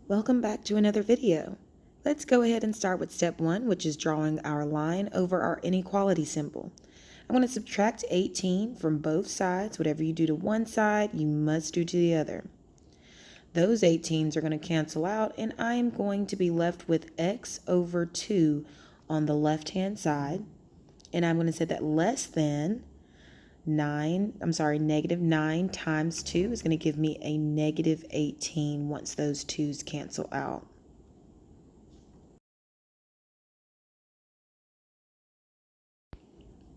Welcome back to another video. Let's go ahead and start with step 1, which is drawing our line over our inequality symbol. I'm going to subtract 18 from both sides. Whatever you do to one side, you must do to the other. Those 18s are going to cancel out, and I am going to be left with x over 2 on the left-hand side. And I'm going to set that less than negative 9 times 2 is going to give me a negative 18 once those 2's cancel out.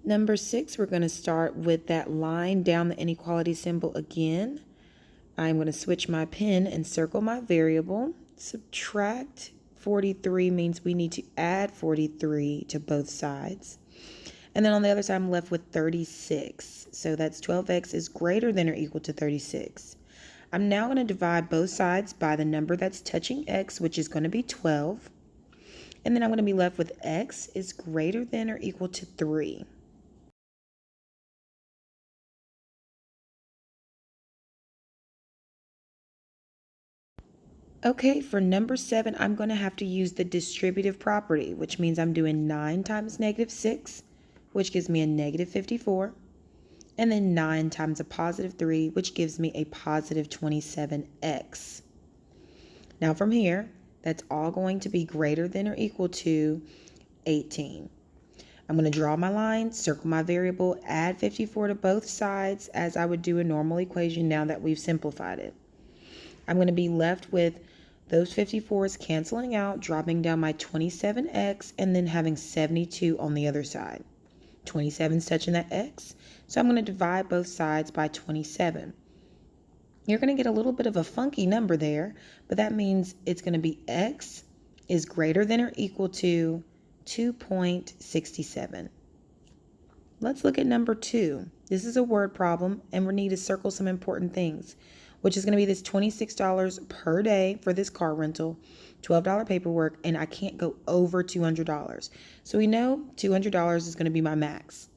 Number 6, we're going to start with that line down the inequality symbol again. I'm going to switch my pen and circle my variable. Subtract 43 means we need to add 43 to both sides. And then on the other side, I'm left with 36. So that's 12x is greater than or equal to 36. I'm now going to divide both sides by the number that's touching x, which is going to be 12. And then I'm going to be left with x is greater than or equal to 3. Okay, for number 7, I'm going to have to use the distributive property, which means I'm doing 9 times negative 6, which gives me a negative 54, and then 9 times a positive 3, which gives me a positive 27x. Now from here, that's all going to be greater than or equal to 18. I'm going to draw my line, circle my variable, add 54 to both sides as I would do a normal equation now that we've simplified it. I'm going to be left with those 54s canceling out, dropping down my 27x, and then having 72 on the other side. 27's touching that x, so I'm going to divide both sides by 27. You're going to get a little bit of a funky number there, but that means it's going to be x is greater than or equal to 2.67. Let's look at number 2. This is a word problem, and we need to circle some important things, which is going to be this $26 per day for this car rental, $12 paperwork, and I can't go over $200. So we know $200 is going to be my max.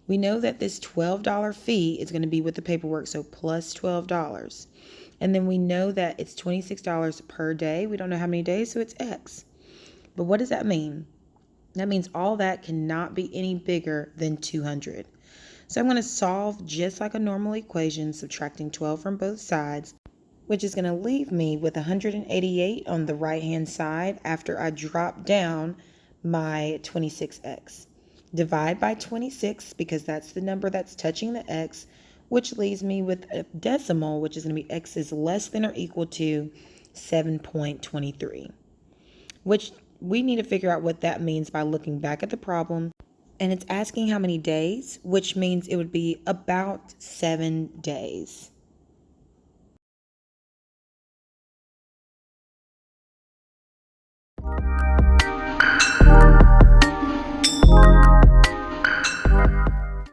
We know that this $12 fee is going to be with the paperwork, so plus $12. And then we know that it's $26 per day. We don't know how many days, so it's X. But what does that mean? That means all that cannot be any bigger than 200. So I'm going to solve just like a normal equation, subtracting 12 from both sides, which is going to leave me with 188 on the right-hand side after I drop down my 26x. Divide by 26 because that's the number that's touching the x, which leaves me with a decimal, which is going to be x is less than or equal to 7.23, which we need to figure out what that means by looking back at the problem. And it's asking how many days, which means it would be about 7 days.